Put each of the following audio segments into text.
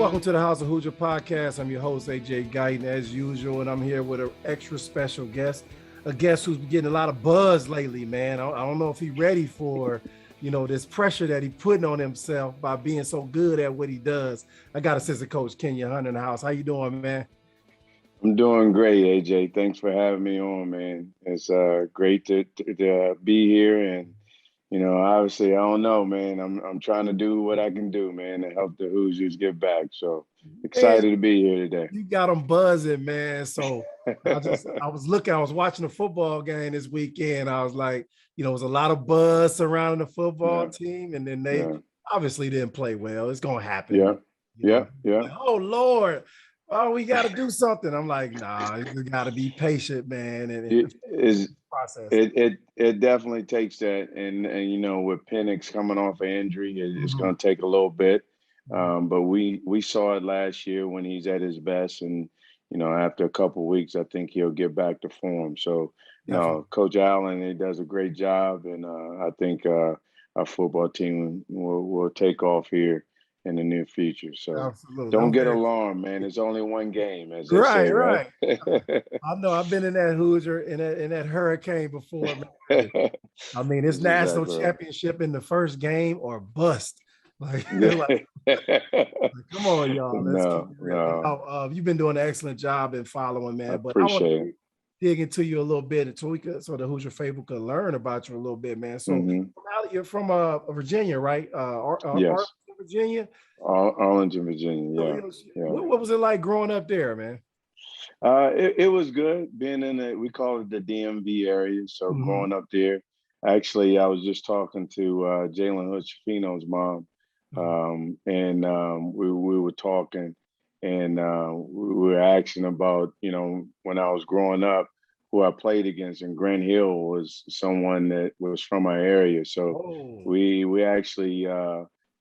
welcome to the House of Hoosier podcast. I'm your host, AJ Guyton, as usual, and I'm here with an extra special guest, a guest who's been getting a lot of buzz lately, man. I don't know if he's ready for, this pressure that he's putting on himself by being so good at what he does. I got assistant coach Kenya Hunter in the house. How you doing, man? I'm doing great, AJ. Thanks for having me on, man. It's great to be here, and obviously, I don't know, man. I'm trying to do what I can do, man, to help the Hoosiers get back. So Man, excited to be here today. you got them buzzing, man. So I was watching a football game this weekend. I was like, it was a lot of buzz surrounding the football team, and then they obviously didn't play well. It's gonna happen. Yeah. Like, oh Lord. Oh, we got to do something. I'm like, nah, you got to be patient, man. And process. It definitely takes that, and with Penix coming off an injury, it's going to take a little bit. But we saw it last year when he's at his best, and after a couple of weeks, I think he'll get back to form. So, Coach Allen, he does a great job, and I think our football team will take off here in the near future. So absolutely. Don't get alarmed, man. It's only one game, as they right, say, right. I know I've been in that Hoosier in that hurricane before, man. I mean, it's national championship in the first game or bust. Like, come on, y'all. Let's keep it real. You've been doing an excellent job in following, man. I appreciate it. Dig into you a little bit so the Hoosier faithful could learn about you a little bit, man. So you're from Virginia, right? Yes. Virginia? Arlington, Virginia, yeah. What was it like growing up there, man? It was good being in we call it the DMV area. So growing up there, actually, I was just talking to Jalen Hood-Schifino's mom, and we were talking, and we were asking about, when I was growing up, who I played against, and Grant Hill was someone that was from our area. So we actually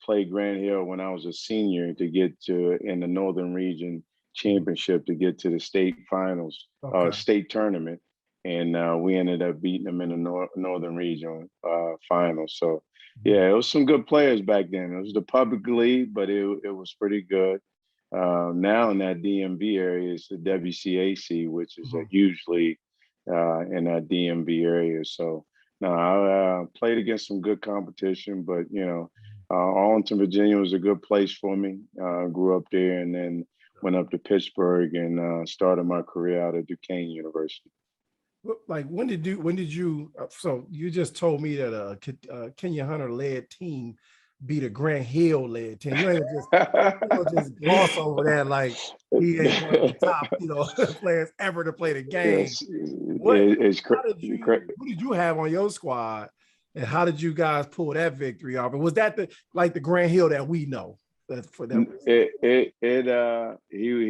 played Grant Hill when I was a senior to get in the Northern Region Championship to get to the state finals, state tournament. And we ended up beating them in the Northern Region finals. So, it was some good players back then. It was the public league, but it was pretty good. Now in that DMV area is the WCAC, which is a huge league in that DMV area. So now I played against some good competition, but, Arlington, Virginia was a good place for me. Grew up there and then went up to Pittsburgh and started my career out at Duquesne University. Like when did you? So you just told me that a Kenya Hunter led team beat a Grant Hill led team. You ain't just gloss over that like he ain't one of the top players ever to play the game. Yes, Who did you have on your squad? And how did you guys pull that victory off? And was that the Grant Hill that we know? He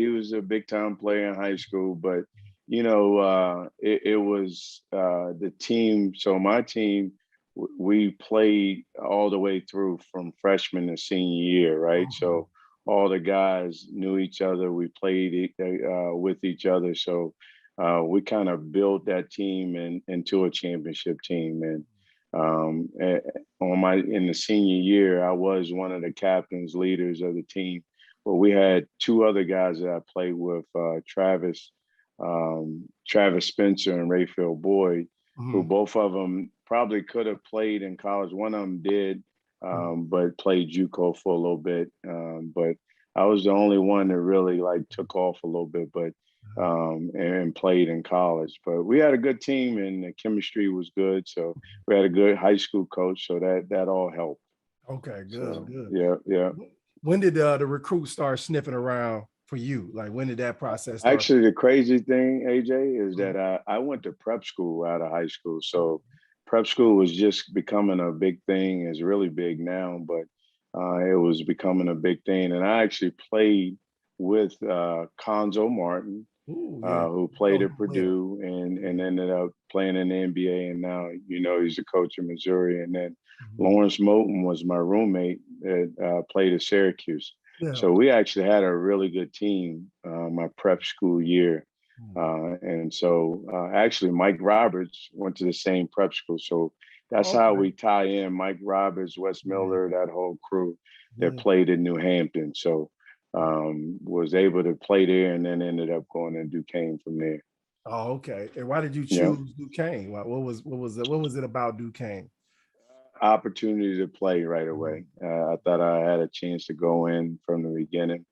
was a big time player in high school, but it was the team. So my team, we played all the way through from freshman to senior year, right? So all the guys knew each other. We played with each other. So we kind of built that team into a championship team. And in the senior year, I was one of the captains, leaders of the team. But we had two other guys that I played with, Travis Spencer and Rayfield Boyd, who both of them probably could have played in college. One of them did, but played JUCO for a little bit. But I was the only one that really took off a little bit, and played in college. But we had a good team and the chemistry was good. So we had a good high school coach. So that all helped. Okay, good, good. Yeah. When did the recruits start sniffing around for you? Like, when did that process start? Actually, the crazy thing, AJ, is that I went to prep school out of high school. So prep school was just becoming a big thing. It's really big now, but it was becoming a big thing. And I actually played with Conzo Martin, who played at Purdue and ended up playing in the NBA. And now, he's the coach of Missouri. And then Lawrence Moten was my roommate that played at Syracuse. Yeah. So we actually had a really good team my prep school year. And so actually Mike Roberts went to the same prep school. So that's how we tie in Mike Roberts, Wes Miller, that whole crew that played in New Hampton. So Was able to play there, and then ended up going to Duquesne from there. Oh, okay. And why did you Yeah. choose Duquesne? What was it about Duquesne? Opportunity to play right away. I thought I had a chance to go in from the beginning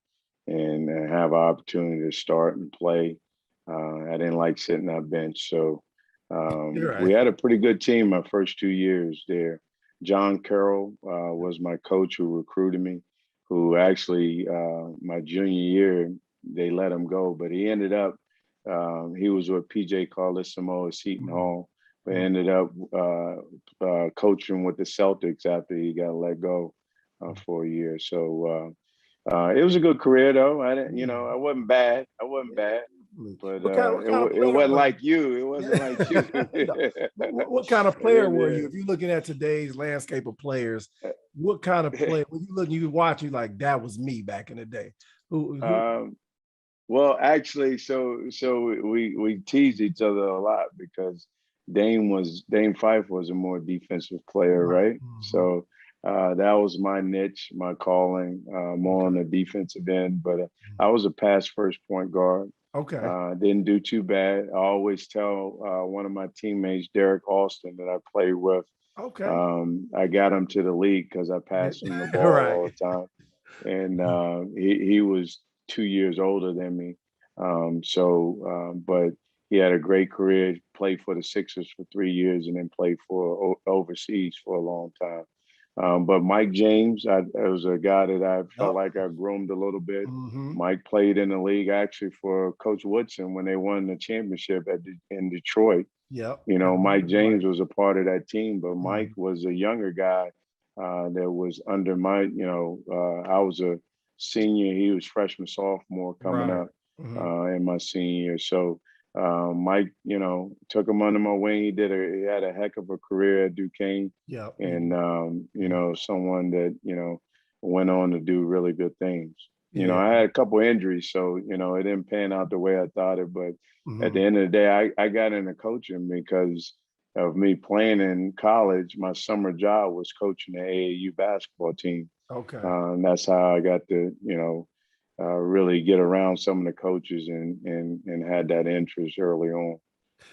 and have an opportunity to start and play. I didn't like sitting on bench, so we Right. had a pretty good team my first 2 years there. John Carroll was my coach who recruited me, who actually my junior year they let him go, but he ended up he was with PJ Carlesimo at Seton Hall, but ended up coaching with the Celtics after he got let go for a year. So it was a good career though. I didn't, I wasn't bad. But What kind of it player wasn't were like you. It wasn't like you. No. What kind of player were you? If you're looking at today's landscape of players, what kind of player when you look, you watch, you like that was me back in the day. Who? Well, actually, so we teased each other a lot because Dame Fife was a more defensive player, right? Mm-hmm. So that was my niche, my calling, more on the defensive end. But I was a pass first point guard. Okay. Didn't do too bad. I always tell one of my teammates, Derek Austin, that I played with. Okay. I got him to the league because I passed him the ball all the time, and he was 2 years older than me. But he had a great career. Played for the Sixers for 3 years, and then played for overseas for a long time. But Mike James, I was a guy that I felt like I groomed a little bit. Mike played in the league actually for Coach Woodson when they won the championship in Detroit. Yeah. Mike James was a part of that team, but Mike was a younger guy that was under my, I was a senior. He was freshman, sophomore coming up in my senior year. So Mike, took him under my wing. He had a heck of a career at Duquesne. Yeah. And someone that, went on to do really good things. I had a couple injuries, so it didn't pan out the way I thought it. But at the end of the day, I got into coaching because of me playing in college. My summer job was coaching the AAU basketball team. Okay. And that's how I got to, really get around some of the coaches and had that interest early on.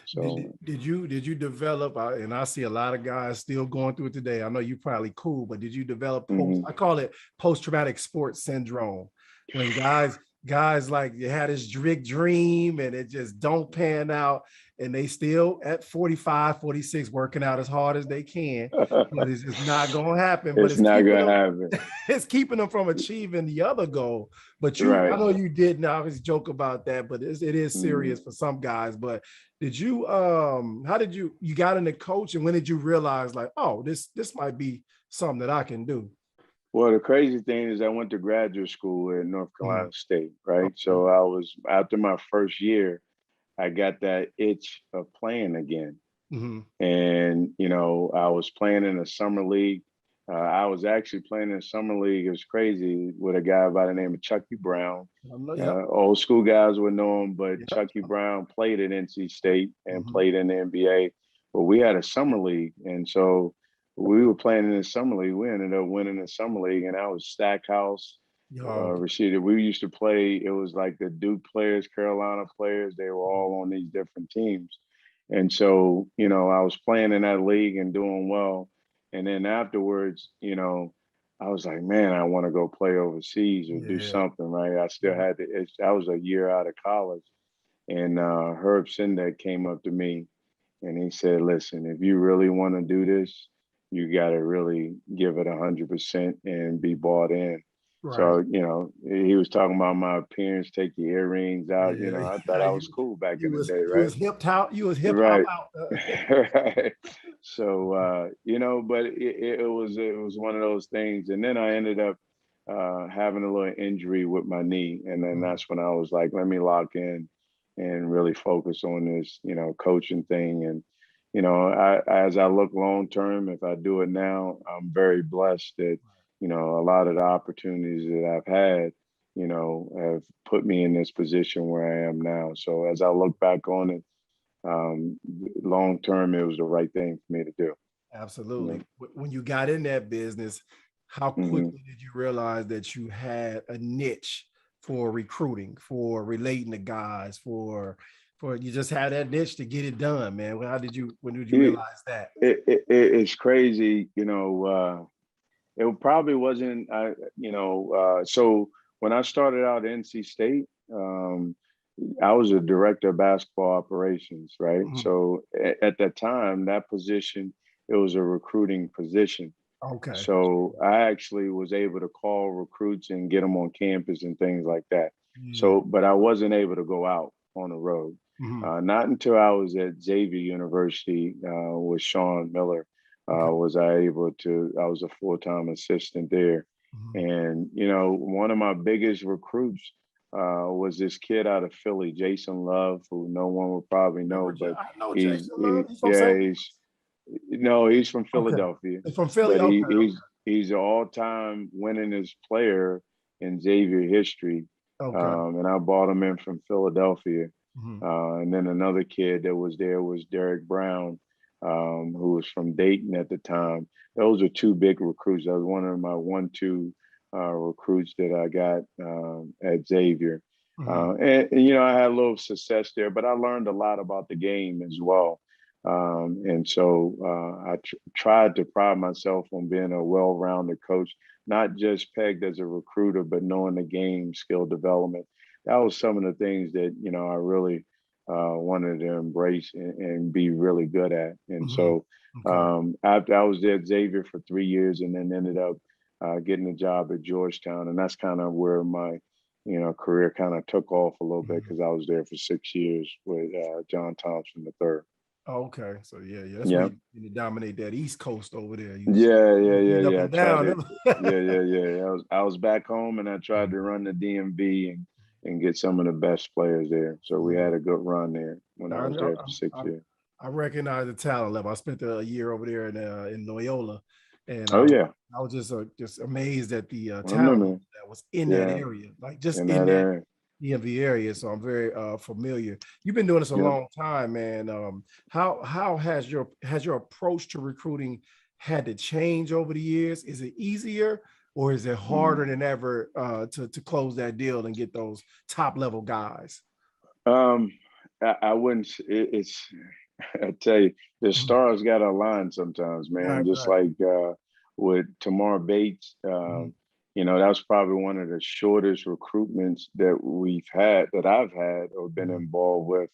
So did you develop, and I see a lot of guys still going through it today. I know you probably cool, but did you develop I call it post-traumatic sports syndrome, when guys like you had this big dream and it just don't pan out, and they still at 45, 46 working out as hard as they can, but it's just not going to happen. But it's not going to happen. It's keeping them from achieving the other goal. But I know you didn't always joke about that, but it is serious for some guys. But did you, how did you got into coach, and when did you realize like, oh, this might be something that I can do? Well, the crazy thing is I went to graduate school at North Carolina State, right? So after my first year, I got that itch of playing again. And, I was playing in a summer league. I was actually playing in a summer league. It was crazy, with a guy by the name of Chucky Brown. Old school guys would know him, but Chucky Brown played at NC State and played in the NBA. But we had a summer league. And so we were playing in the summer league. We ended up winning the summer league, and I was Stackhouse, Rashida. We used to play. It was like the Duke players, Carolina players. They were all on these different teams, and so I was playing in that league and doing well. And then afterwards, I was like, man, I want to go play overseas or do something, right? I still had to. I was a year out of college, and Herb Sendek came up to me, and he said, "Listen, if you really want to do this, you got to really give it 100% and be bought in." Right. So, he was talking about my appearance, take your earrings out. I thought I was cool back in the day, right? You was hip hop out. Right. So, but it was one of those things. And then I ended up having a little injury with my knee. And then that's when I was like, let me lock in and really focus on this, coaching thing. And as I look long term, if I do it now, I'm very blessed that, a lot of the opportunities that I've had, have put me in this position where I am now. So as I look back on it, long term, it was the right thing for me to do. Absolutely. When you got in that business, how quickly did you realize that you had a niche for recruiting, for relating to guys, for you just had that niche to get it done, man? When did you realize that? It's crazy, it probably wasn't, so when I started out at NC State, I was a director of basketball operations, right? Mm-hmm. So at that time, that position, it was a recruiting position. Okay. So I actually was able to call recruits and get them on campus and things like that. Yeah. So, but I wasn't able to go out on the road. Mm-hmm. Not until I was at Xavier University with Sean Miller was I able to. I was a full-time assistant there, and one of my biggest recruits was this kid out of Philly, Jason Love, who no one would probably know, but I know he's Jason Love. He's from St. he's no, he's from Philadelphia. He's from Philly. But Okay. he's an all-time winningest player in Xavier history. Okay. And I brought him in from Philadelphia. Mm-hmm. And then another kid that was there was Derek Brown, who was from Dayton at the time. Those are two big recruits. That was one of my 1-2 recruits that I got at Xavier. Mm-hmm. And I had a little success there, but I learned a lot about the game as well. And so I tried to pride myself on being a well-rounded coach, not just pegged as a recruiter, but knowing the game, skill development. That was some of the things that, I really wanted to embrace and be really good at. And so after I was there at Xavier for 3 years and then ended up getting a job at Georgetown. And that's kind of where my, career kind of took off a little bit because I was there for 6 years with John Thompson III. Oh, okay. So that's why you dominate that East Coast over there. Yeah. Down. I was back home and I tried to run the DMV and get some of the best players there. So we had a good run there when I was there for 6 years. I recognize the talent level. I spent a year over there in Loyola, and I was just amazed at the talent that was in that area, like just in that area. DMV area, so I'm very familiar. You've been doing this a long time, man. How has your approach to recruiting had to change over the years? Is it easier or is it harder than ever to close that deal and get those top level guys? I wouldn't. It's I tell you, the stars got to align sometimes, man. Just like with Tamar Bates. That was probably one of the shortest recruitments that I've had or been involved with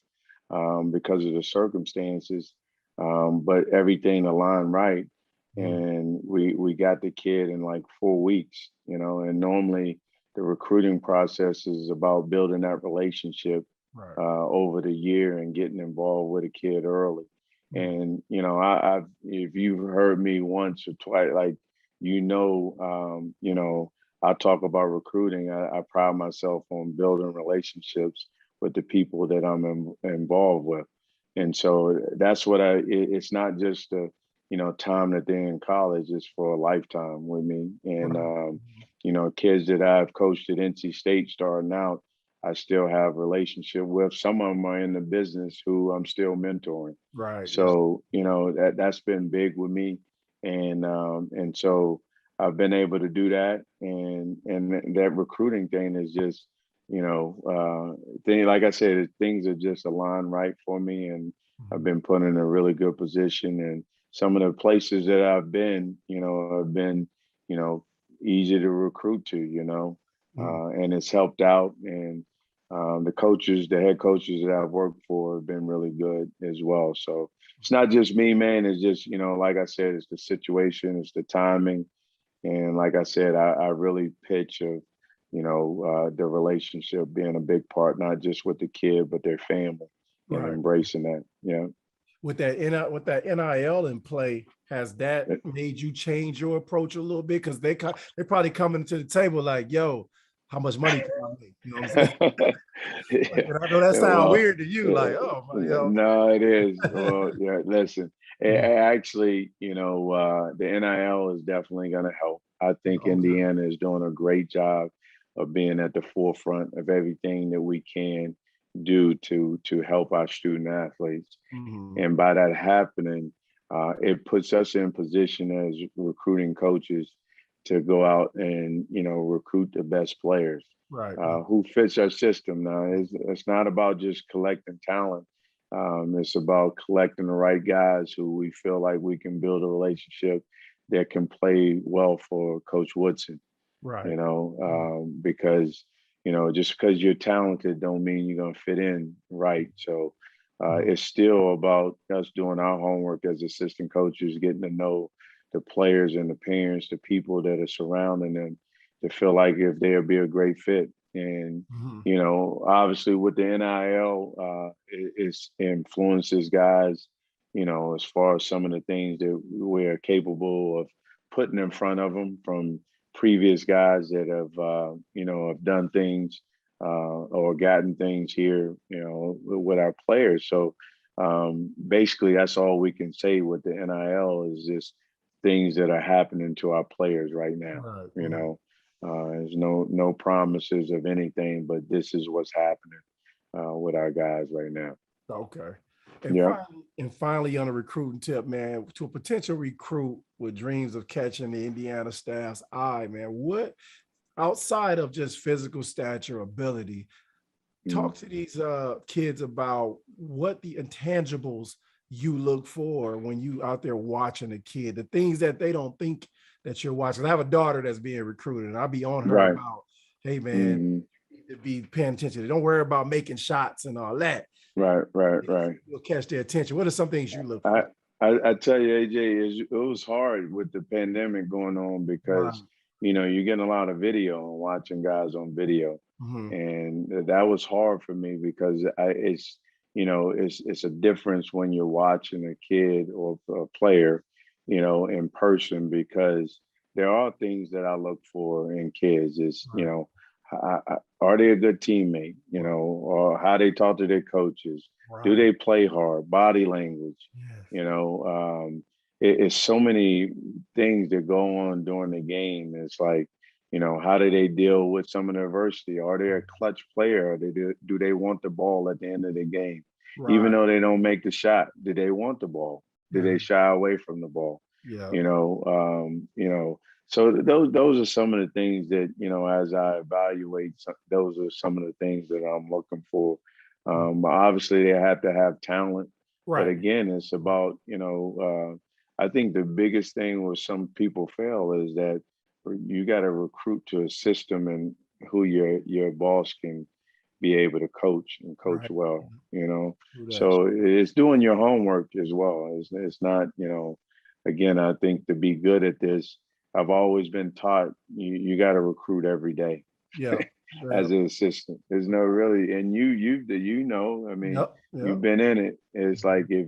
because of the circumstances. But everything aligned right. And we got the kid in like 4 weeks, and normally the recruiting process is about building that relationship over the year and getting involved with a kid early. And, if you've heard me once or twice, like, I talk about recruiting. I pride myself on building relationships with the people that I'm involved with. And so that's what it's not just a, time that they're in college, it's for a lifetime with me. And, kids that I've coached at NC State starting out, I still have relationship with. Some of them are in the business who I'm still mentoring. Right. So, that's been big with me. And so I've been able to do that. And that recruiting thing is just, like I said, things are just aligned right for me. And I've been put in a really good position. And some of the places that I've been, have been, easy to recruit to, and it's helped out. And the head coaches that I've worked for have been really good as well. So it's not just me, man. It's just, like I said, it's the situation, it's the timing. And like I said, I really pitch of, the relationship being a big part, not just with the kid, but their family and embracing that. Yeah. With that NIL in play, has that made you change your approach a little bit? Because they're probably coming to the table like, yo, how much money can I make? You know what I'm saying? I know that sounds weird to you, like, oh my God. No, it is. Well, yeah, listen. Actually, the NIL is definitely going to help. I think Indiana is doing a great job of being at the forefront of everything that we can do to help our student athletes. And by that happening, it puts us in position as recruiting coaches to go out and, recruit the best players Right. who fits our system. Now, it's not about just collecting talent. It's about collecting the right guys who we feel like we can build a relationship that can play well for Coach Woodson. Right. Because just because you're talented don't mean you're gonna fit in right. So it's still about us doing our homework as assistant coaches, getting to know the players and the parents, the people that are surrounding them, to feel like if they'll be a great fit. And obviously with the NIL, it influences guys. As far as some of the things that we're capable of putting in front of them from previous guys that have done things or gotten things here, with our players. So basically, that's all we can say with the NIL is just things that are happening to our players right now. Right. There's no promises of anything, but this is what's happening with our guys right now. Okay. And finally, on a recruiting tip, man, to a potential recruit with dreams of catching the Indiana staff's eye, man, what outside of just physical stature, ability, talk to these kids about what the intangibles you look for when you out there watching a kid, the things that they don't think that you're watching. I have a daughter that's being recruited, and I'll be on her about, hey, man, you need to be paying attention. Don't worry about making shots and all that. Right. You'll catch their attention. What are some things you look for? I tell you, AJ, it was hard with the pandemic going on because, you're getting a lot of video and watching guys on video. And that was hard for me because it's a difference when you're watching a kid or a player, in person, because there are things that I look for in kids is, are they a good teammate, or how they talk to their coaches? Do they play hard? Body language, it's so many things that go on during the game. It's like, how do they deal with some of the adversity? Are they a clutch player? Do they want the ball at the end of the game? Even though they don't make the shot, do they want the ball? Do they shy away from the ball? So those are some of the things that, as I evaluate, those are some of the things that I'm looking for. Obviously, they have to have talent. But again, it's about, I think the biggest thing where some people fail is that you got to recruit to a system and who your boss can be able to coach and coach well, So it's doing your homework as well. It's not, again, I think to be good at this, I've always been taught you got to recruit every day. As an assistant. There's no really, and I mean, you've been in it. It's like if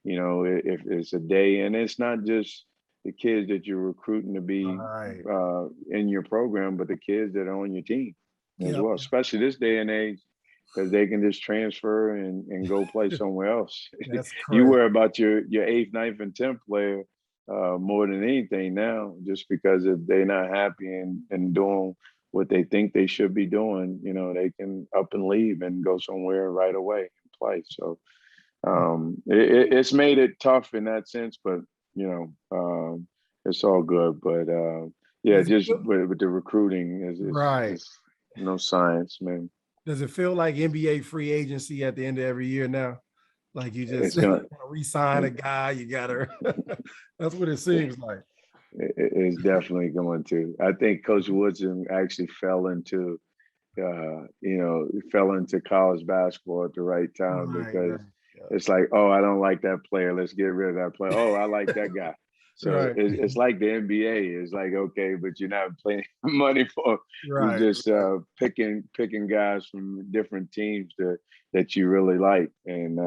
it's a day, and it's not just the kids that you're recruiting to be in your program, but the kids that are on your team as well, especially this day and age, because they can just transfer and go play somewhere else. You worry about your 8th, 9th, and 10th player more than anything now, just because if they're not happy and doing what they think they should be doing, they can up and leave and go somewhere right away and play. So it's made it tough in that sense, but it's all good. But just with the recruiting is no science, man. Does it feel like NBA free agency at the end of every year now? Like you just re-sign a guy, you gotta. That's what it seems like. It's definitely going to. I think Coach Woodson actually fell into college basketball at the right time because it's like, oh, I don't like that player. Let's get rid of that player. Oh, I like that guy. So it's like the NBA. It's like, okay, but you're not paying money for. You're just picking guys from different teams that you really like. And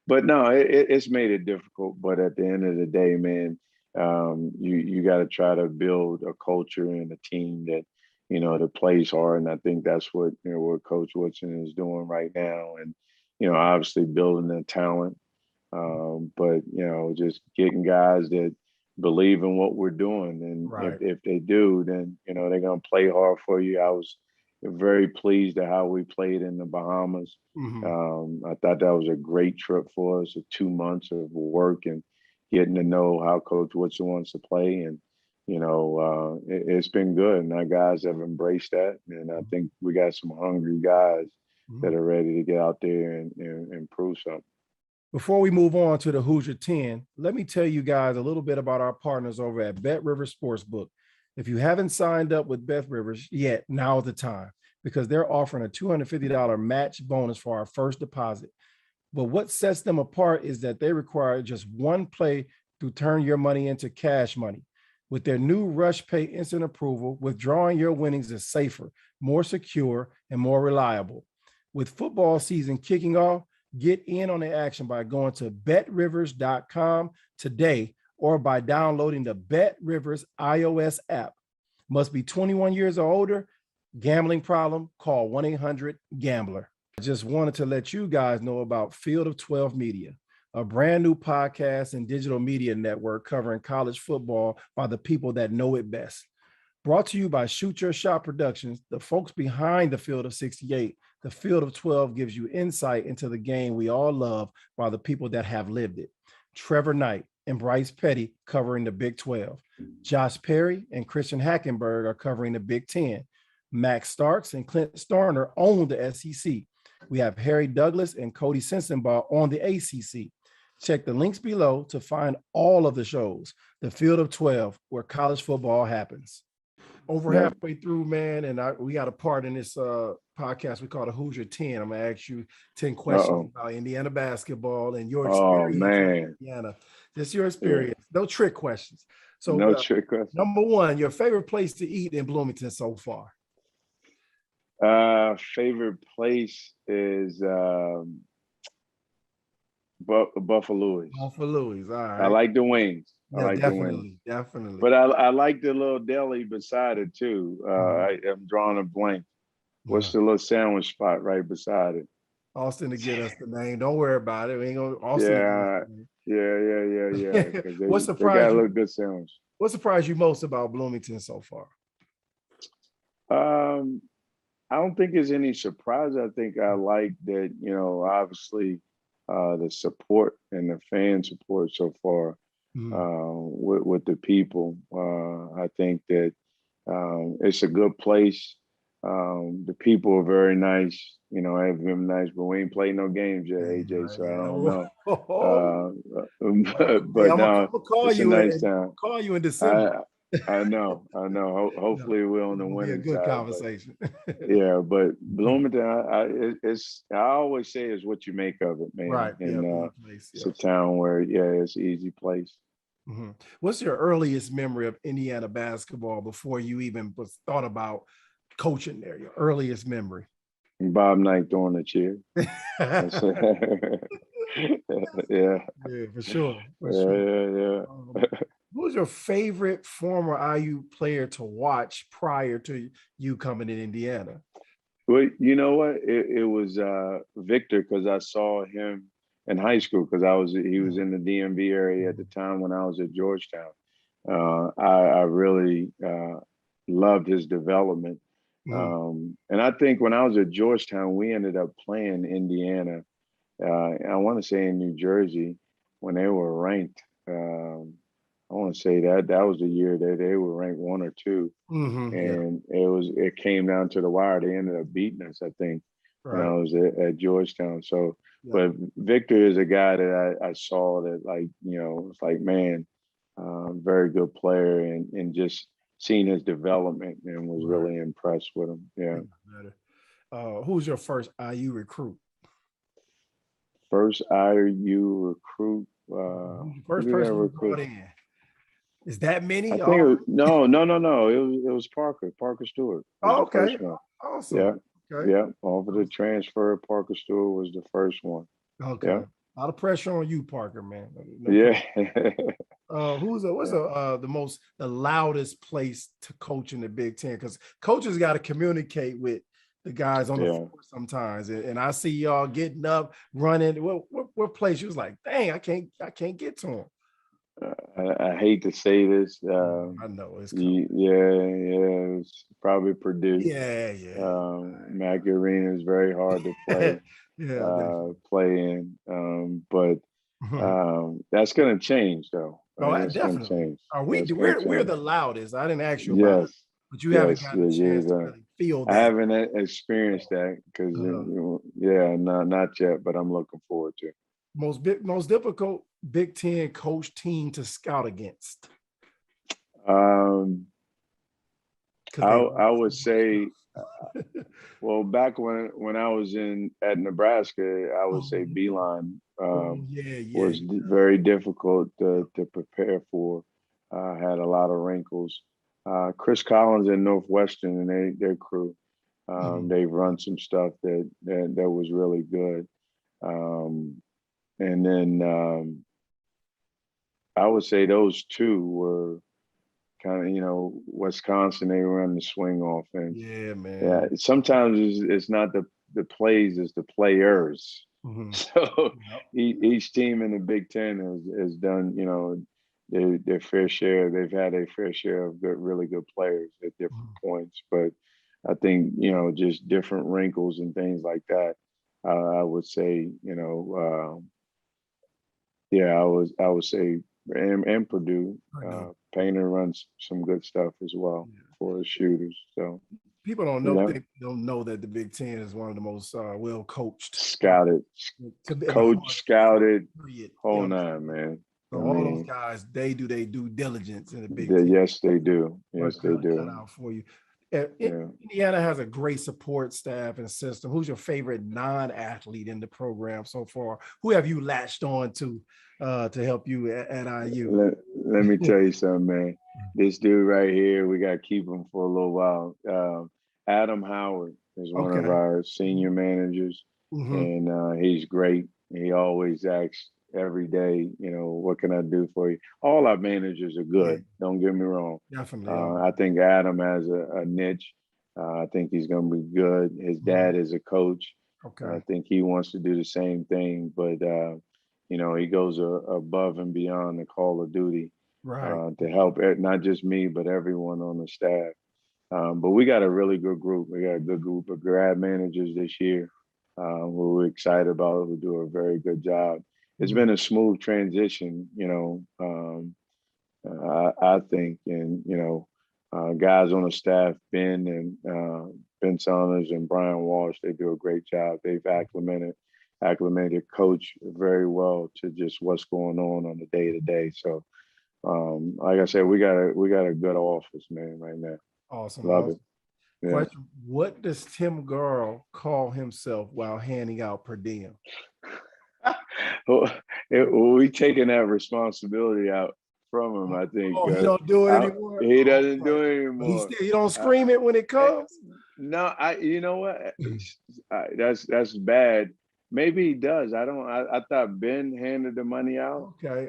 but no, it's made it difficult. But at the end of the day, man. You got to try to build a culture and a team that that plays hard, and I think that's what what Coach Woodson is doing right now, and obviously building the talent, but just getting guys that believe in what we're doing, and if they do, then they're gonna play hard for you. I was very pleased at how we played in the Bahamas. I thought that was a great trip for us, 2 months of work and getting to know how Coach Woodson wants to play. And It's been good, and our guys have embraced that, and I think we got some hungry guys that are ready to get out there and prove something. Before we move on to the Hoosier 10, let me tell you guys a little bit about our partners over at BetRiver Sportsbook. If you haven't signed up with BetRiver yet, now is the time, because they're offering a $250 match bonus for our first deposit. But what sets them apart is that they require just one play to turn your money into cash money. With their new Rush Pay instant approval, withdrawing your winnings is safer, more secure, and more reliable. With football season kicking off, get in on the action by going to betrivers.com today or by downloading the BetRivers iOS app. Must be 21 years or older. Gambling problem? Call 1-800-GAMBLER. I just wanted to let you guys know about Field of 12 Media, a brand new podcast and digital media network covering college football by the people that know it best. Brought to you by Shoot Your Shot Productions, the folks behind the Field of 68. The Field of 12 gives you insight into the game we all love by the people that have lived it. Trevor Knight and Bryce Petty covering the Big 12. Josh Perry and Christian Hackenberg are covering the Big 10. Max Starks and Clint Starner own the SEC. We have Harry Douglas and Cody Sensenbaugh on the ACC. Check the links below to find all of the shows. The Field of 12, where college football happens. Over halfway through, man, and we got a part in this podcast we call the Hoosier 10. I'm going to ask you 10 questions about Indiana basketball and your experience in Indiana. Just your experience. Yeah. No trick questions. So, no trick questions. Number one, your favorite place to eat in Bloomington so far? Favorite place is Buffalo's. Buffalo's, all right. I like the wings. Definitely. But I like the little deli beside it too. I'm drawing a blank. What's the little sandwich spot right beside it? Austin to get us the name. Don't worry about it. We ain't gonna Austin. Yeah. What surprised you? They got a little good sandwich. What surprised you most about Bloomington so far? I don't think there's any surprise. I think I like that, obviously the support and the fan support so far with the people. I think that it's a good place. The people are very nice. Have been nice, but we ain't played no games yet, AJ. So I don't know. but no, it's a nice town. I'll call you in December. I know. Hopefully we're on the winning side. A good conversation. But Bloomington, I always say it's what you make of it, man. Right. And it's a town where it's an easy place. Mm-hmm. What's your earliest memory of Indiana basketball before you even thought about coaching there? Your earliest memory? Bob Knight throwing the chair. Yeah, for sure. Yeah. Who was your favorite former IU player to watch prior to you coming in Indiana? Well, you know what? It was Victor, because I saw him in high school, because he was in the DMV area at the time when I was at Georgetown. I really loved his development. And I think when I was at Georgetown, we ended up playing Indiana. I want to say in New Jersey when they were ranked. I want to say that was the year that they were ranked 1 or 2, and it came down to the wire. They ended up beating us, I think, when I was at Georgetown. So, but Victor is a guy that I saw that, like, it's like, man, very good player, and just seeing his development, and was really impressed with him. Yeah. Who's your first IU recruit? First IU recruit. First person you brought in. Is that many? I think no. It was Parker Stewart. Oh, okay. Awesome. Yeah. Okay. Yeah. Over the transfer, Parker Stewart was the first one. Okay. Yeah. A lot of pressure on you, Parker, man. What's the loudest place to coach in the Big Ten? Because coaches got to communicate with the guys on the floor sometimes, and I see y'all getting up, running. What place you was like, dang, I can't get to him. I hate to say this. I know it's it's probably Purdue. Mackey Arena is very hard to play. Play in, but that's going to change though. Oh, and that it's going to definitely. change. Are we? It's going to We're change. the loudest. I didn't ask you about it, Yes, but you haven't yes, gotten yeah, a yeah. chance to really feel I that. haven't experienced that because, Uh, yeah, no, not yet, but I'm looking forward to it. most difficult Big Ten coach team to scout against. Um, Because they I would so much say, stuff. well, back when I was at Nebraska, I would say Beeline Yeah. was very difficult to prepare for. Had a lot of wrinkles. Chris Collins at Northwestern and their crew, they've run some stuff that was really good. And then I would say those two were kind of, Wisconsin, they run the swing offense. Yeah, Yeah, man. sometimes it's not the plays, it's the players. Mm-hmm. So Yep. each team in the Big Ten has done, their fair share. They've had a fair share of really good players at different points. But I think, just different wrinkles and things like that. I would say, yeah, I would say, and Purdue, Painter runs some good stuff as well for his shooters. So people don't know that the Big Ten is one of the most well coached, scouted, coach scouted, whole nine, man. So all those guys, they do their due diligence in the Big Ten. Ten. Yes, they do. Yes, they do. Cut out for you. Indiana has a great support staff and system. Who's your favorite non-athlete in the program so far? Who have you latched on to help you at IU? Let me tell you something, man. This dude right here, we got to keep him for a little while. Adam Howard is one of our senior managers, and he's great. He always asks every day, what can I do for you? All our managers are good. Don't get me wrong. Definitely. I think Adam has a niche. I think he's going to be good. His dad is a coach. Okay. I think he wants to do the same thing, but he goes above and beyond the call of duty to help not just me, but everyone on the staff. But we got a really good group. We got a good group of grad managers this year who we're excited about, who do a very good job. It's been a smooth transition, I think. And, guys on the staff, Ben Saunders and Brian Walsh, they do a great job. They've acclimated coach very well to just what's going on the day to day. So, like I said, we got a good office, man, right now. Awesome. Love it. Yeah. Question: what does Tim Garl call himself while handing out per diem? We taking that responsibility out from him, I think. He don't do it anymore. He doesn't do it anymore. You don't scream it when it comes. No, you know what? That's bad. Maybe he does. I thought Ben handed the money out. Okay.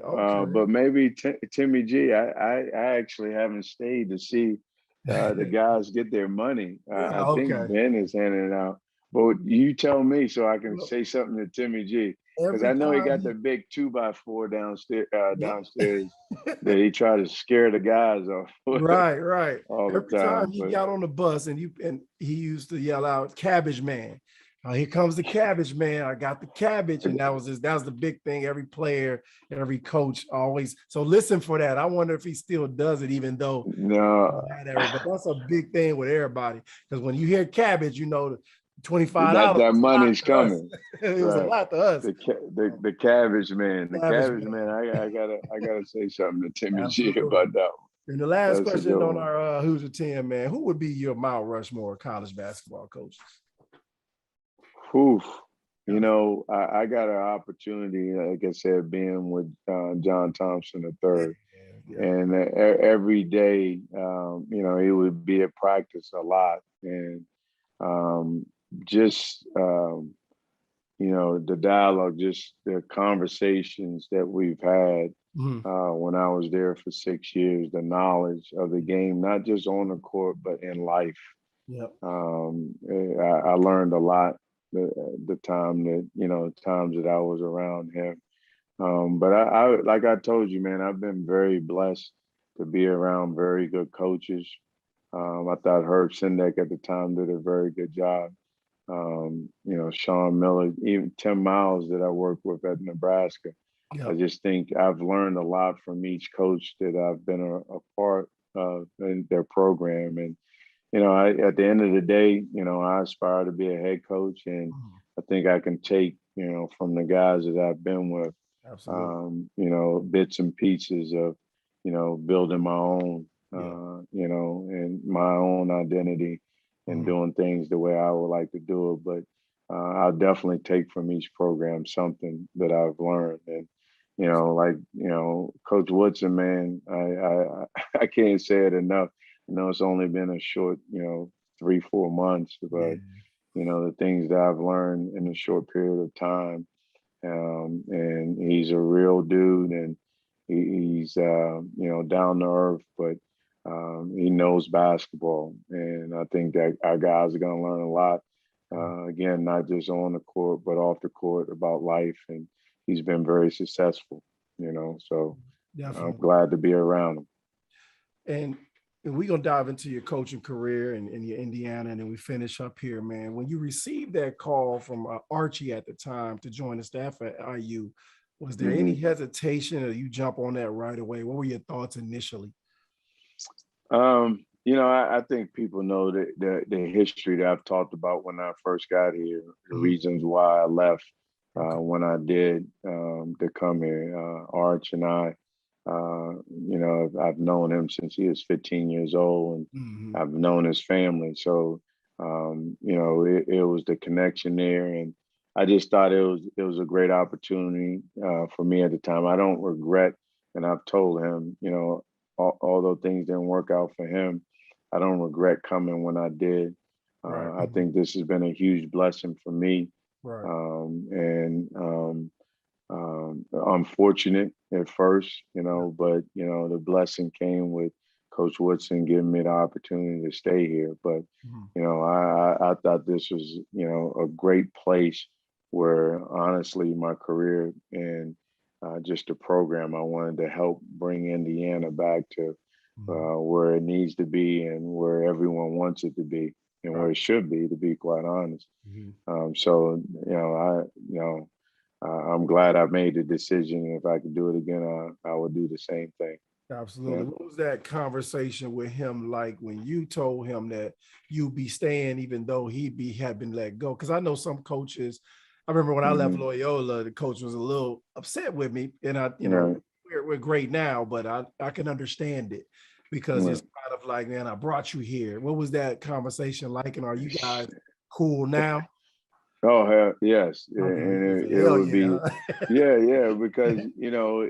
But maybe Timmy G. I actually haven't stayed to see the guys get their money. I think Ben is handing it out. But you tell me so I can say something to Timmy G. Because I know he got the big 2x4 downstairs that he tried to scare the guys off. Right. All Every the time he got on the bus and he used to yell out, "Cabbage Man." Here comes the cabbage man. I got the cabbage. And that was the big thing. Every player, every coach always. So listen for that. I wonder if he still does it, even though but that's a big thing with everybody. Because when you hear cabbage, $25. That money's coming. It was a lot to us. The cabbage man. The cabbage man. I gotta say something to Timmy G about that one. And the last question on our Hoosier 10, man, who would be your Mount Rushmore college basketball coaches? Oof. I got an opportunity, like I said, being with John Thompson III. And every day, he would be at practice a lot. And the dialogue, just the conversations that we've had when I was there for 6 years, the knowledge of the game, not just on the court, but in life. Yep. I learned a lot the times that I was around him. But I like I told you, man, I've been very blessed to be around very good coaches. I thought Herb Sendek at the time did a very good job. Sean Miller, even Tim Miles that I worked with at Nebraska. Yeah. I just think I've learned a lot from each coach that I've been a part of in their program. And, at the end of the day, I aspire to be a head coach. And Mhm. I think I can take, from the guys that I've been with, Absolutely. bits and pieces of, building my own, Yeah. and my own identity and Mhm. doing things the way I would like to do it. But I'll definitely take from each program something that I've learned. And, Coach Woodson, man, I can't say it enough. It's only been a short, 3-4 months, but, Yeah. the things that I've learned in a short period of time, and he's a real dude, and he's down to earth, but he knows basketball, and I think that our guys are going to learn a lot. Again, not just on the court, but off the court about life, and he's been very successful. So I'm Definitely. glad to be around him. And we're gonna dive into your coaching career in your Indiana, and then we finish up here, man. When you received that call from Archie at the time to join the staff at IU, was there any Hmm. hesitation, or you jump on that right away? What were your thoughts initially? I think people know that the history that I've talked about when I first got here, the Mhm. reasons why I left Okay. when I did to come here. Arch and I, I've known him since he was 15 years old, and Mhm. I've known his family. So, it was the connection there, and I just thought it was a great opportunity for me at the time. I don't regret, and I've told him, although things didn't work out for him, I don't regret coming when I did. Right. I think this has been a huge blessing for me, Right. and unfortunate at first, Yeah. but the blessing came with Coach Woodson giving me the opportunity to stay here. But Mhm. I thought this was a great place where honestly my career and just the program I wanted to help bring Indiana back to Mhm. where it needs to be and where everyone wants it to be and where Right. it should be, to be quite honest. Mhm. So I'm glad I made the decision. If I could do it again, I would do the same thing. Yeah. Absolutely. What was that conversation with him like when you told him that you'd be staying even though had been let go? Because I know some coaches. I remember when I left Hmm. Loyola, the coach was a little upset with me, and Right. we're great now, but I can understand it because it's Right. kind of like, man, I brought you here. What was that conversation like, and are you guys cool now? Oh hell, yes, Okay, he and said, it hell would be, yeah. yeah, yeah, because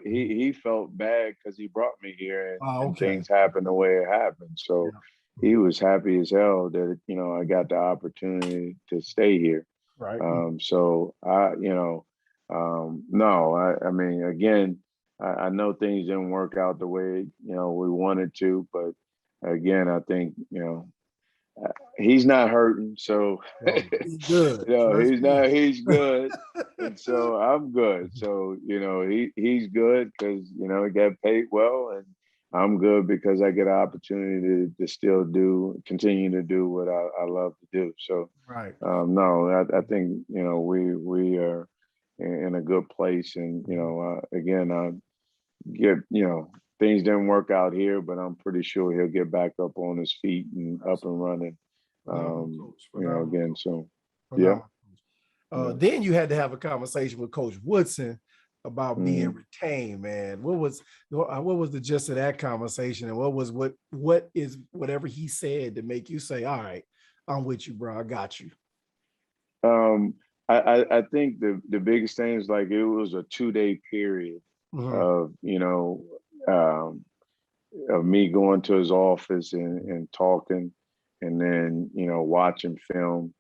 he felt bad because he brought me here Oh, and okay. things happened the way it happened. So Yeah. he Mhm. was happy as hell that I got the opportunity to stay here. Right. So no, I mean, again, I know things didn't work out the way we wanted to, but again, I think he's not hurting, so Oh, he's good. Trust he's me. not. He's good, and so I'm good. So he's good because he got paid well, and I'm good because I get an opportunity to still continue to do what I love to do. So Right. no, I think we are in a good place, and again, I get things didn't work out here, but I'm pretty sure he'll get back up on his feet and up and running. Phenomenal coach. Phenomenal Again, coach. so yeah, Phenomenal coach. yeah. Then you had to have a conversation with Coach Woodson about being Mm-hmm. retained, man. What was the gist of that conversation, and what is whatever he said to make you say, "All right, I'm with you, bro. I got you." Um, I think the biggest thing is like it was a 2-day period Mhm. of um, of me going to his office and talking, and then watching film.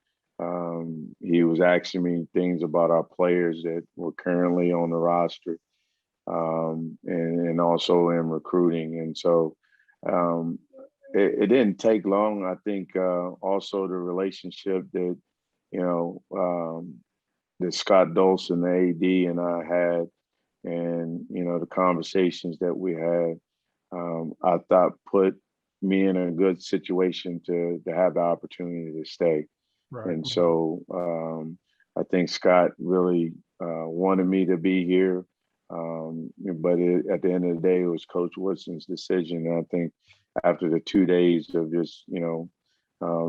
He was asking me things about our players that were currently on the roster, and also in recruiting. And so um, it didn't take long. I think also the relationship that you know um, that Scott Dolson, the AD, and I had, and the conversations that we had, I thought put me in a good situation to have the opportunity to stay. Right. And so I think Scott really wanted me to be here. But at the end of the day, it was Coach Woodson's decision. And I think after the 2 days of just,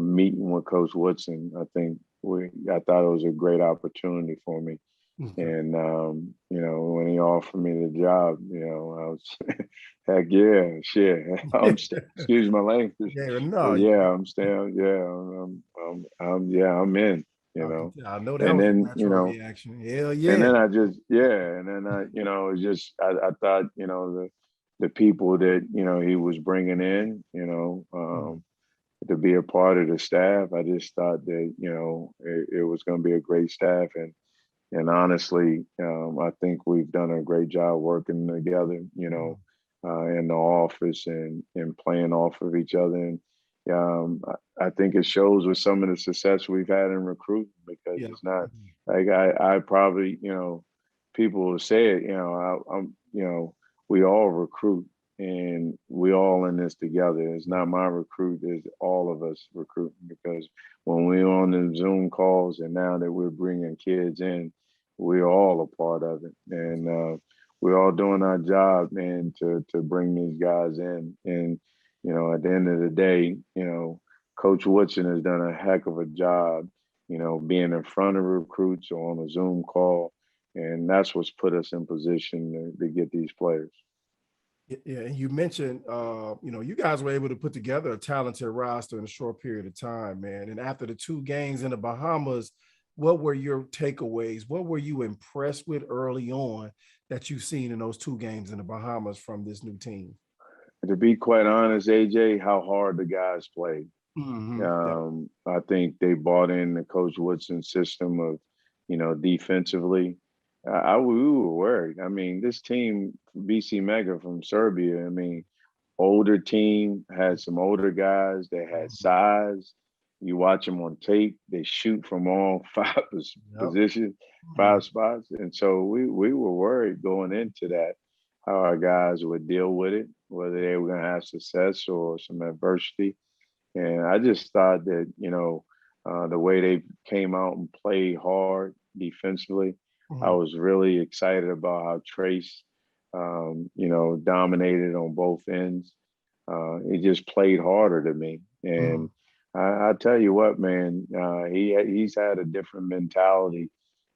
meeting with Coach Woodson, I thought it was a great opportunity for me. Okay. And, when he offered me the job, I was, heck yeah, shit. Excuse my language. Yeah, no, Yeah, I'm staying. I'm in, I know that and was a then, natural reaction. Hell and yeah. then I thought, the people that, he was bringing in, to be a part of the staff, I just thought that, it was going to be a great staff. And honestly, I think we've done a great job working together, in the office and playing off of each other. And I think it shows with some of the success we've had in recruiting, because it's not like I probably, people will say it, we all recruit and we all in this together. It's not my recruit, it's all of us recruiting, because when we're on the Zoom calls and now that we're bringing kids in, we're all a part of it. And we're all doing our job, man, to bring these guys in. And, at the end of the day, Coach Woodson has done a heck of a job, being in front of recruits or on a Zoom call. And that's what's put us in position to get these players. Yeah, and you mentioned, you guys were able to put together a talented roster in a short period of time, man. And after the 2 games in the Bahamas, what were your takeaways? What were you impressed with early on that you've seen in those 2 games in the Bahamas from this new team? To be quite honest, AJ, how hard the guys played. Mm-hmm. I think they bought in the Coach Woodson system of, defensively. We were worried. I mean, this team, BC Mega from Serbia, older team, had some older guys. They had size. You watch them on tape, they shoot from all 5 positions, 5 spots. And so we were worried going into that, how our guys would deal with it, whether they were going to have success or some adversity. And I just thought that, the way they came out and played hard defensively, I was really excited about how Trace, dominated on both ends. He just played harder to me. And I tell you what, man, he's had a different mentality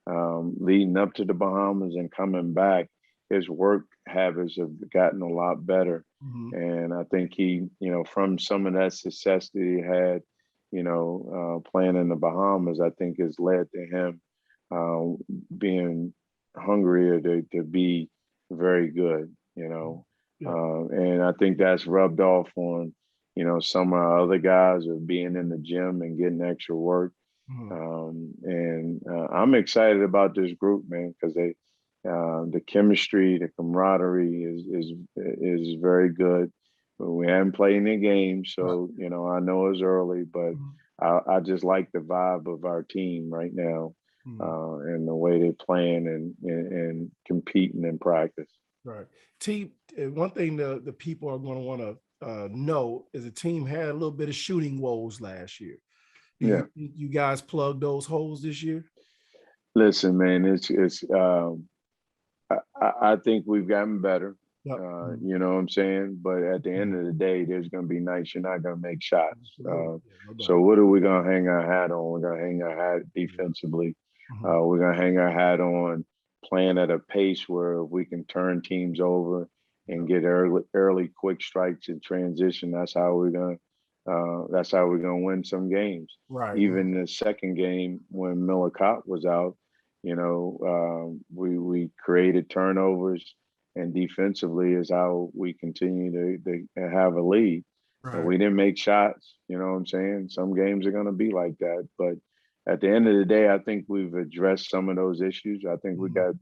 leading up to the Bahamas and coming back. His work habits have gotten a lot better. And I think he, from some of that success that he had, playing in the Bahamas, I think has led to him being hungrier to be very good, and I think that's rubbed off on, some of our other guys of being in the gym and getting extra work. And I'm excited about this group, man, because the chemistry, the camaraderie is very good. We haven't played any games, so I know it's early, but I just like the vibe of our team right now, and the way they playing and competing in practice. Right. T, one thing the people are going to want to know is the team had a little bit of shooting woes last year. You guys plugged those holes this year? Listen, man, I think we've gotten better. You know what I'm saying? But at the end of the day, there's going to be nights you're not going to make shots. So what are we going to hang our hat on? We're going to hang our hat defensively. We're going to hang our hat on playing at a pace where we can turn teams over and get early quick strikes in transition. That's how we're going to win some games. Right. Even the second game when Miller Kopp was out, we created turnovers, and defensively is how we continue to have a lead. Right. We didn't make shots, you know what I'm saying? Some games are going to be like that. But at the end of the day, I think we've addressed some of those issues. I think we got,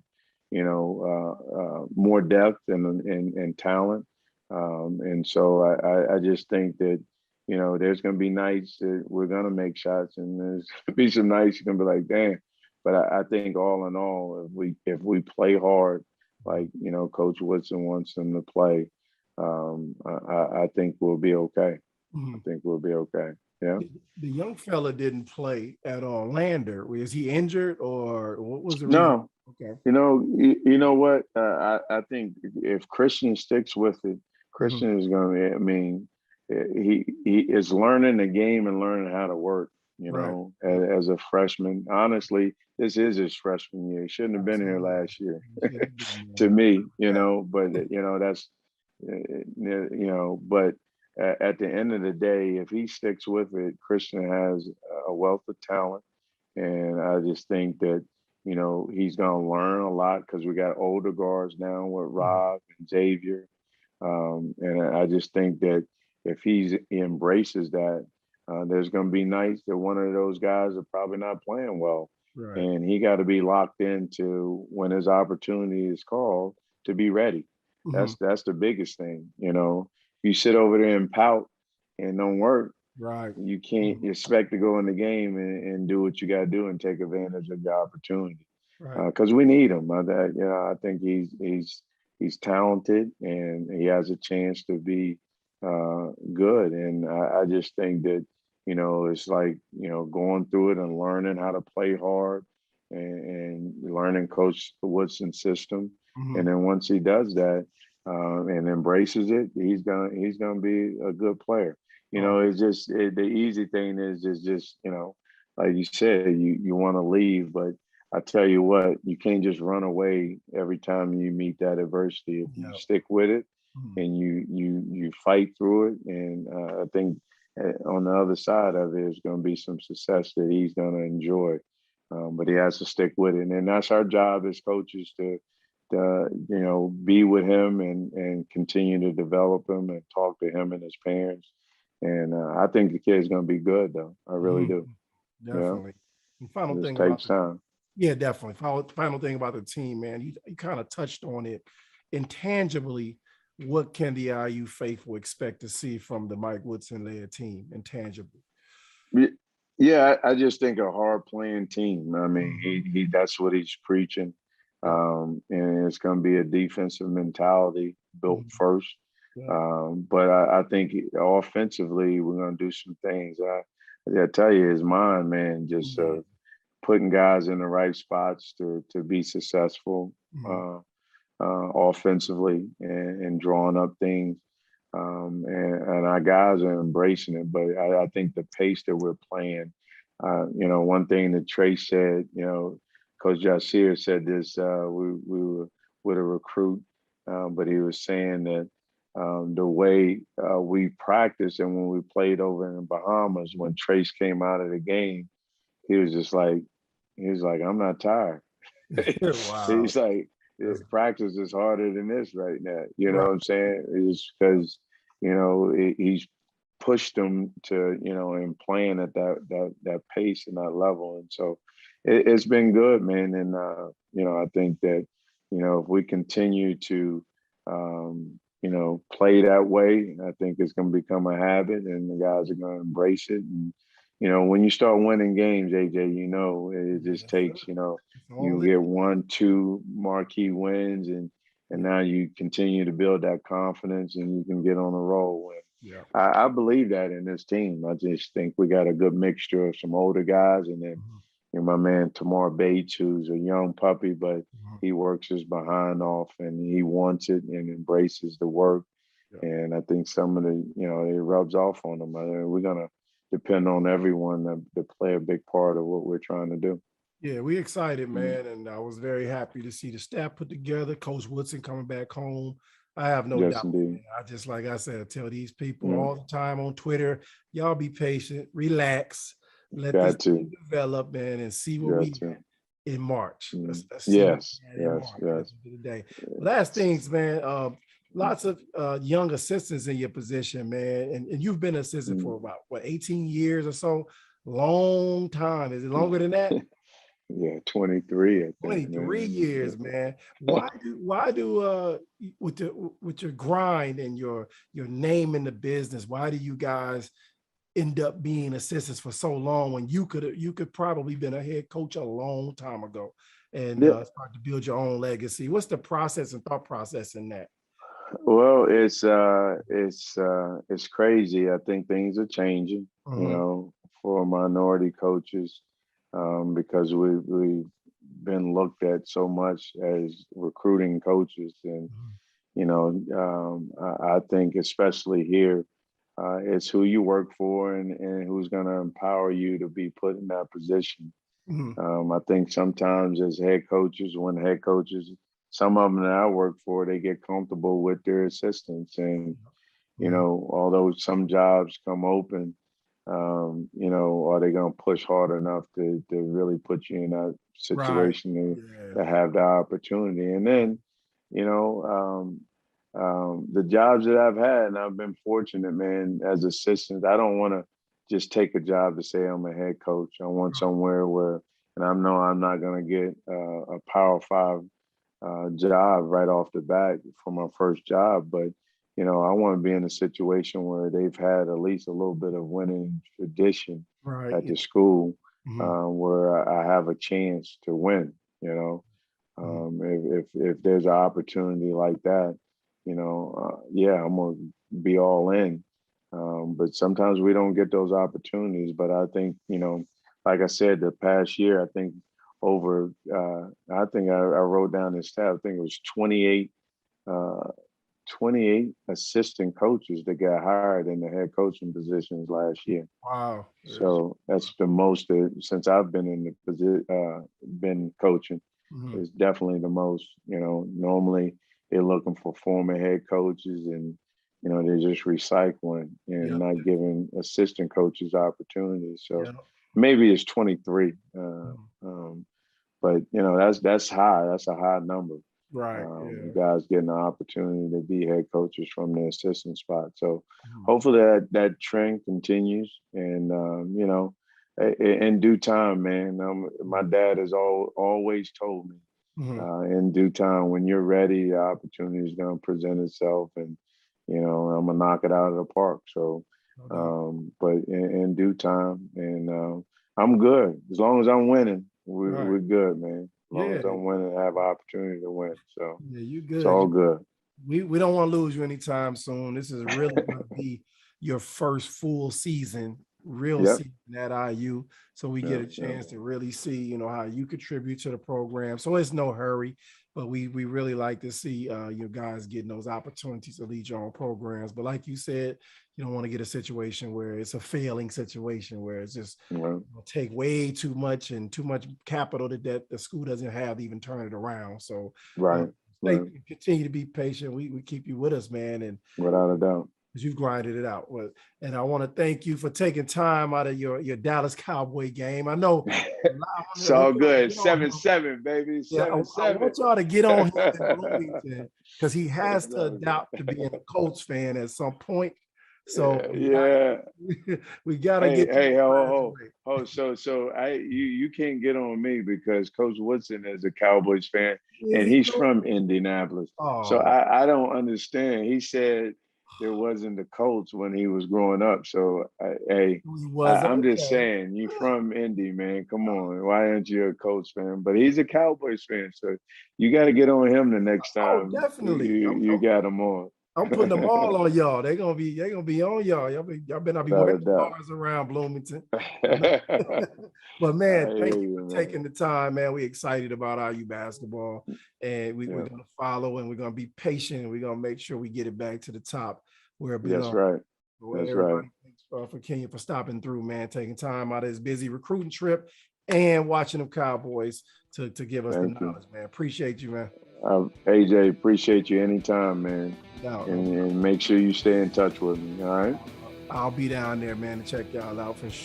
more depth and talent. And so I just think that, there's going to be nights that we're going to make shots, and there's going to be some nights you're going to be like, damn. But I think all in all, if we play hard, like, Coach Woodson wants them to play, I think we'll be okay. I think we'll be okay. Yeah. The young fella didn't play at all. Lander, was he injured or what was the reason? No, Okay. You know what? I think if Christian sticks with it, Mm-hmm. Christian is going to. I mean, he is learning the game and learning how to work. Right. As a freshman, honestly, this is his freshman year. He shouldn't have been here Absolutely. last year. You should have been To there. me, Right. but that's but at the end of the day, if he sticks with it, Christian has a wealth of talent, and I just think that he's going to learn a lot because we got older guards now with Mhm. Rob and Xavier, and I just think that if he embraces that, there's going to be nights that one of those guys are probably not playing well, Right. and he got to be locked into when his opportunity is called to be ready. Hmm. That's the biggest thing. If you sit over there and pout and don't work, Right. you can't Mhm. expect to go in the game and do what you got to do and take advantage of the opportunity Right. because we need him. I think he's talented and he has a chance to be good. And I just think that it's like going through it and learning how to play hard and learning Coach Woodson's system. Hmm. And then once he does that and embraces it, he's gonna be a good player. Oh, It's just the easy thing is just like you said, you want to leave, but I tell you what, you can't just run away every time you meet that adversity. If you yeah. stick with it Mhm. and you fight through it, and I think on the other side of it is going to be some success that he's going to enjoy. But he has to stick with it, and that's our job as coaches to be with him and continue to develop him and talk to him and his parents. And I think the kid's going to be good, though. I really Mhm. do. Definitely. And final It just thing about takes the time. Yeah, definitely. Final thing about the team, man. You kind of touched on it. Intangibly, what can the IU faithful expect to see from the Mike Woodson led team? Intangibly. Yeah, I just think a hard playing team. I mean, Hmm. he that's what he's preaching, Yep. and it's going to be a defensive mentality built Hmm. first. Yep. But I think offensively, we're going to do some things. I tell you, his mind, man, just Yeah. putting guys in the right spots to be successful. Mhm. Uh, Offensively and drawing up things. And our guys are embracing it. But I think the pace that we're playing, one thing that Trace said, Coach Jasir said this, we were with a recruit, but he was saying that the way we practiced and when we played over in the Bahamas, when Trace came out of the game, he was just like, I'm not tired. Wow. He's like, That's practice is harder than this right now. You know right. what I'm saying? It's because he's pushed them to and playing at that pace and that level, and so it's been good, man. And I think that if we continue to play that way, I think it's going to become a habit, and the guys are going to embrace it. And when you start winning games, AJ, it just Yes, sir. takes It's you all it. get 1, 2 marquee wins, and Yeah. now you continue to build that confidence, and you can get on a roll. Yeah. And I believe that in this team. I just think we got a good mixture of some older guys, and then Mhm. my man Tamar Bates, who's a young puppy, but Mhm. he works his behind off, and he wants it and embraces the work. Yeah. And I think some of it rubs off on them. We're gonna depend on everyone to play a big part of what we're trying to do. Yeah, we excited, Mm. man, and I was very happy to see the staff put together. Coach Woodson coming back home. I have no Yes, doubt, indeed. man. I just, like I said, tell these people Mm. all the time on Twitter, y'all be patient, relax, let this Got to. thing develop, man, and see what Got we to. in March. Mm. Let's see what Yes. we had in Yes. March at Yes. the end of the day. Last things, man. Lots of young assistants in your position, man, and you've been an assistant Mm. for about what 18 years or so. Long time. Is it longer than that? Yeah, 23, I think, 23 man. years, man. Why do with your grind and your name in the business, why do you guys end up being assistants for so long when you could probably been a head coach a long time ago and Yeah. start to build your own legacy? What's the process and thought process in that? Well, it's crazy. I think things are changing, Hmm. for minority coaches, because we been looked at so much as recruiting coaches. And, I think especially here, it's who you work for and who's going to empower you to be put in that position. I think sometimes as head coaches, some of them that I work for, they get comfortable with their assistants. And, although some jobs come open, are they going to push hard enough to really put you in that situation to have the opportunity? And then, the jobs that I've had, and I've been fortunate, man, as assistants, I don't want to just take a job to say I'm a head coach. I want somewhere where, and I know I'm not going to get a Power 5 job right off the bat for my first job, but I want to be in a situation where they've had at least a little bit of winning tradition at the school, where I have a chance to win. If there's an opportunity like that, I'm gonna be all in. But sometimes we don't get those opportunities. But I think, like I said, the past year, I think I wrote down this stat. I think it was 28 assistant coaches that got hired in the head coaching positions last year. Wow! So that's the most since I've been in the position, been coaching. It's definitely the most. Normally they're looking for former head coaches, and they're just recycling and not giving assistant coaches opportunities. So maybe it's 23, but that's high. That's a high number. Right. You guys getting the opportunity to be head coaches from the assistant spot. So hopefully that trend continues. And, in due time, man, my dad has always told me in due time, when you're ready, the opportunity is going to present itself, and, I'm going to knock it out of the park. So, but in due time, and I'm good. As long as I'm winning, we're good, man. As long as I'm winning, I have an opportunity to win. So you good. It's all good. We don't want to lose you anytime soon. This is really going to be your first full season, season at IU. So we get a chance to really see, how you contribute to the program. So it's no hurry, but we really like to see your guys getting those opportunities to lead your own programs. But like you said, you don't want to get a situation where it's a failing situation where it's just take way too much and too much capital that the school doesn't have to even turn it around. So continue to be patient. We keep you with us, man. And without a doubt, because you've grinded it out. And I want to thank you for taking time out of your Dallas Cowboy game. I know it's all good. 7-7, baby. 7-7. I want y'all to get on him because he has to adapt to being a Colts fan at some point. So we gotta get. So you can't get on me because Coach Woodson is a Cowboys fan and he's from Indianapolis. So I don't understand. He said there wasn't the Colts when he was growing up. So I'm just saying, you from Indy, man. Come on, why aren't you a Colts fan? But he's a Cowboys fan, so you got to get on him the next time. Definitely, you got him on. I'm putting them all on y'all. They're gonna be on y'all. Y'all better not be wearing bars around Bloomington. But man, thank you for taking the time, man. We're excited about IU basketball, and we're gonna follow, and we're gonna be patient, and we're gonna make sure we get it back to the top where it belongs. That's right. That's right. Thanks for Kenya for stopping through, man, taking time out of his busy recruiting trip and watching them Cowboys to give us the knowledge, man. Appreciate you, man. AJ, appreciate you anytime, man. And make sure you stay in touch with me, all right? I'll be down there, man, to check y'all out for sure.